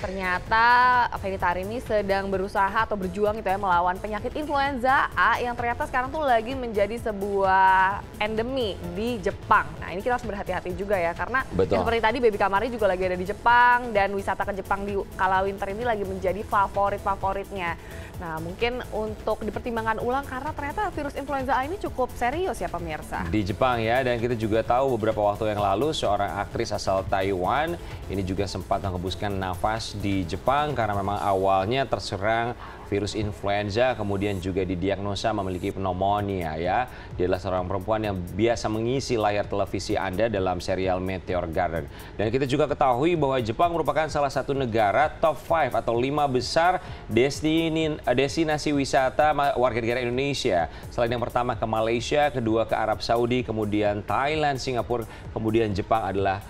Ternyata Fenita Arie ini sedang berusaha atau berjuang gitu ya melawan penyakit influenza A yang ternyata sekarang tuh lagi menjadi sebuah endemi di Jepang. Nah ini kita harus berhati-hati juga ya karena seperti tadi Baby Kamari juga lagi ada di Jepang dan wisata ke Jepang di kala winter ini lagi menjadi favoritnya. Nah mungkin untuk dipertimbangkan ulang karena ternyata virus influenza A ini cukup serius ya pemirsa. Di Jepang ya, dan kita juga tahu beberapa waktu yang lalu seorang aktris asal Taiwan ini juga sempat menghembuskan nafas di Jepang karena memang awalnya terserang virus influenza, kemudian juga didiagnosa memiliki pneumonia ya. Dia adalah seorang perempuan yang biasa mengisi layar televisi Anda dalam serial Meteor Garden. Dan kita juga ketahui bahwa Jepang merupakan salah satu negara top 5 atau 5 besar destinasi wisata warga negara Indonesia. Selain yang pertama ke Malaysia, kedua ke Arab Saudi, kemudian Thailand, Singapura, kemudian Jepang adalah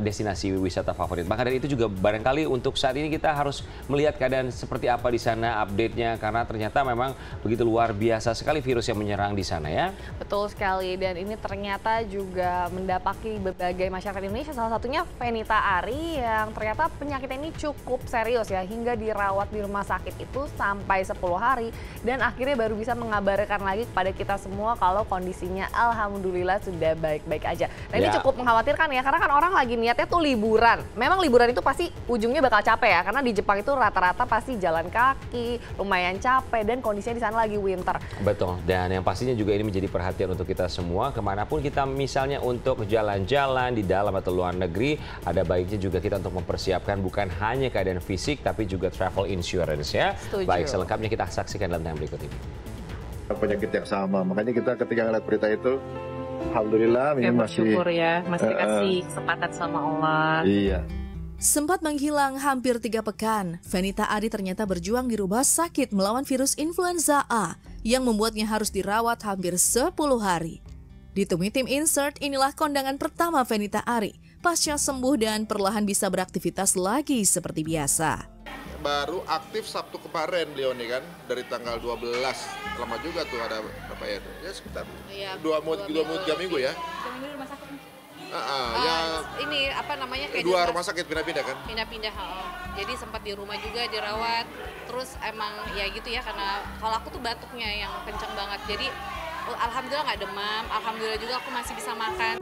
destinasi wisata favorit. Maka dari itu juga barangkali untuk saat ini kita harus melihat keadaan seperti apa di sana, update-nya, karena ternyata memang begitu luar biasa sekali virus yang menyerang di sana ya. Betul sekali, dan ini ternyata juga mendapati berbagai masyarakat Indonesia, salah satunya Fenita Arie yang ternyata penyakit ini cukup serius ya, hingga dirawat di rumah sakit itu sampai 10 hari dan akhirnya baru bisa mengabarkan lagi kepada kita semua kalau kondisinya alhamdulillah sudah baik-baik aja. Nah ini cukup mengkhawatirkan ya, karena kan orang lagi niatnya tuh liburan. Memang liburan itu pasti ujungnya bakal capek ya, karena di Jepang itu rata-rata pasti jalan kaki, lumayan capek, dan kondisinya di sana lagi winter. Betul, dan yang pastinya juga ini menjadi perhatian untuk kita semua, kemanapun kita misalnya untuk jalan-jalan di dalam atau luar negeri, ada baiknya juga kita untuk mempersiapkan bukan hanya keadaan fisik, tapi juga travel insurance ya. Setuju. Baik, selengkapnya kita saksikan dalam tayangan berikut ini. Penyakit yang sama, makanya kita ketika ngeliat berita itu, alhamdulillah ini masih bersyukur ya, masih dikasih kesempatan sama Allah. Iya. Sempat menghilang hampir 3 pekan, Fenita Arie ternyata berjuang di rumah sakit melawan virus influenza A yang membuatnya harus dirawat hampir 10 hari. Ditemui tim Insert, inilah kondangan pertama Fenita Arie pasca sembuh dan perlahan bisa beraktivitas lagi seperti biasa. Baru aktif Sabtu kemarin beliau nih kan, dari tanggal 12. Lama juga tuh, ada berapa ya? Ya sekitar 2 minggu ya. Ini apa namanya kayak dua rumah sakit pindah-pindah kan? Pindah-pindah. Jadi sempat di rumah juga dirawat. Terus emang ya gitu ya, karena kalau aku tuh batuknya yang kenceng banget. Jadi alhamdulillah nggak demam. Alhamdulillah juga aku masih bisa makan.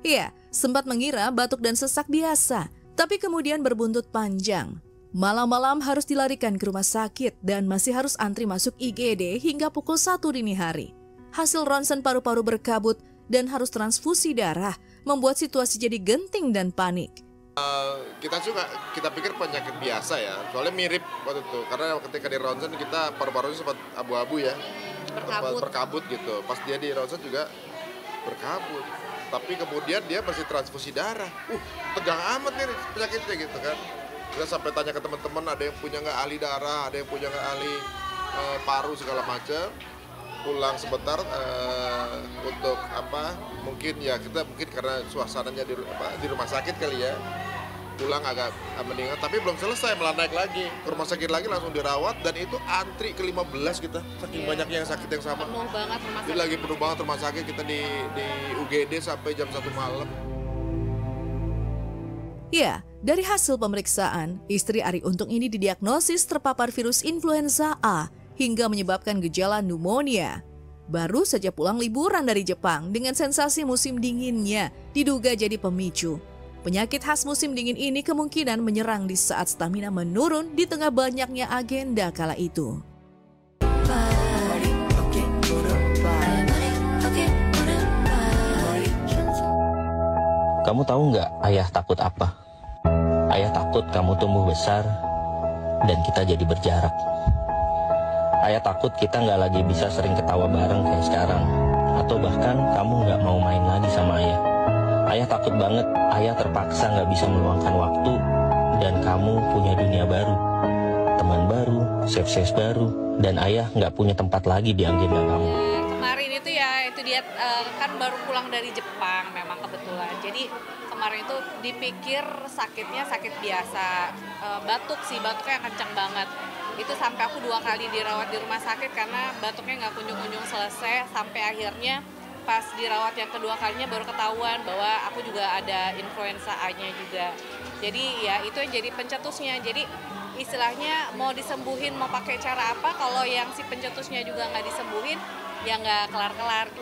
Iya, sempat mengira batuk dan sesak biasa, tapi kemudian berbuntut panjang. Malam-malam harus dilarikan ke rumah sakit dan masih harus antri masuk IGD hingga pukul 1 dini hari. Hasil ronsen paru-paru berkabut dan harus transfusi darah membuat situasi jadi genting dan panik. Kita pikir penyakit biasa ya, soalnya mirip waktu itu. Karena ketika di ronsen kita paru-parunya sempat abu-abu ya, berkabut gitu. Pas dia di ronsen juga berkabut. Tapi kemudian dia masih transfusi darah. Tegang amat nih penyakitnya gitu kan. Kita sampai tanya ke teman-teman, ada yang punya nggak ahli darah, ada yang punya nggak ahli paru segala macam. Pulang sebentar untuk apa? Mungkin karena suasananya di rumah sakit kali ya. Pulang agak mendingan, tapi belum selesai, malah naik lagi ke rumah sakit lagi, langsung dirawat, dan itu antri ke 15 kita, saking banyaknya yang sakit yang sama. Penuh banget rumah sakit. Jadi lagi penuh banget rumah sakit, kita di UGD sampai jam 1 malam. Ya, dari hasil pemeriksaan, istri Arie Untung ini didiagnosis terpapar virus influenza A hingga menyebabkan gejala pneumonia. Baru saja pulang liburan dari Jepang dengan sensasi musim dinginnya diduga jadi pemicu. Penyakit khas musim dingin ini kemungkinan menyerang di saat stamina menurun di tengah banyaknya agenda kala itu. Kamu tahu nggak ayah takut apa? Ayah takut kamu tumbuh besar dan kita jadi berjarak. Ayah takut kita nggak lagi bisa sering ketawa bareng kayak sekarang. Atau bahkan kamu nggak mau main lagi sama ayah. Ayah takut banget, ayah terpaksa nggak bisa meluangkan waktu dan kamu punya dunia baru, teman baru, safe baru, dan ayah nggak punya tempat lagi di agenda kamu. Kemarin itu ya, itu dia kan baru pulang dari Jepang memang kebetulan. Jadi kemarin itu dipikir sakitnya sakit biasa, batuknya kencang banget. Itu sampai aku 2 kali dirawat di rumah sakit karena batuknya nggak kunjung-kunjung selesai, sampai akhirnya pas dirawat yang kedua kalinya baru ketahuan bahwa aku juga ada influenza A-nya juga. Jadi ya itu yang jadi pencetusnya. Jadi istilahnya mau disembuhin mau pakai cara apa, kalau yang si pencetusnya juga nggak disembuhin ya nggak kelar-kelar.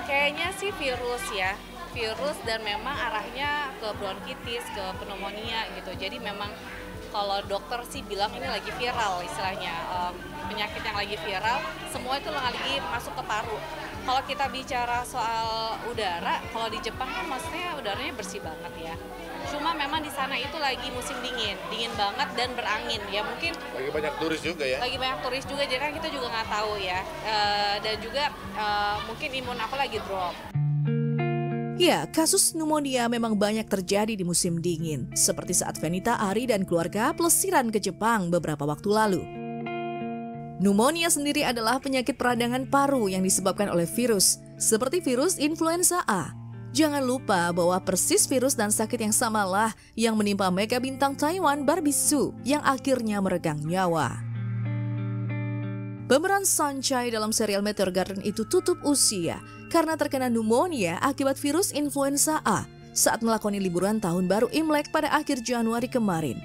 Kayaknya sih virus ya, virus dan memang arahnya ke bronkitis, ke pneumonia gitu. Jadi memang kalau dokter sih bilang ini lagi viral istilahnya, penyakit yang lagi viral, semua itu lagi masuk ke paru. Kalau kita bicara soal udara, kalau di Jepang kan maksudnya udaranya bersih banget ya. Cuma memang di sana itu lagi musim dingin, dingin banget dan berangin ya, mungkin Lagi banyak turis juga ya. lagi banyak turis juga, jadi kan kita juga nggak tahu ya. Dan juga mungkin imun aku lagi drop. Ya, kasus pneumonia memang banyak terjadi di musim dingin, seperti saat Fenita Arie dan keluarga pelesiran ke Jepang beberapa waktu lalu. Pneumonia sendiri adalah penyakit peradangan paru yang disebabkan oleh virus, seperti virus influenza A. Jangan lupa bahwa persis virus dan sakit yang samalah yang menimpa mega bintang Taiwan Barbie Hsu yang akhirnya meregang nyawa. Pemeran Sunshine dalam serial Meteor Garden itu tutup usia karena terkena pneumonia akibat virus influenza A saat melakoni liburan tahun baru Imlek pada akhir Januari kemarin.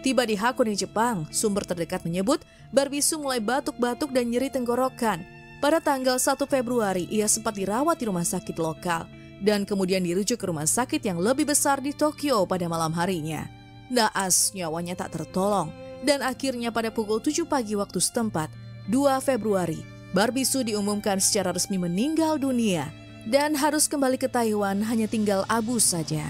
Tiba di Hakone, Jepang, sumber terdekat menyebut Barbie Hsu mulai batuk-batuk dan nyeri tenggorokan. Pada tanggal 1 Februari, ia sempat dirawat di rumah sakit lokal dan kemudian dirujuk ke rumah sakit yang lebih besar di Tokyo pada malam harinya. Naas, nyawanya tak tertolong dan akhirnya pada pukul 7 pagi waktu setempat, 2 Februari, Barbie Hsu diumumkan secara resmi meninggal dunia dan harus kembali ke Taiwan hanya tinggal abu saja.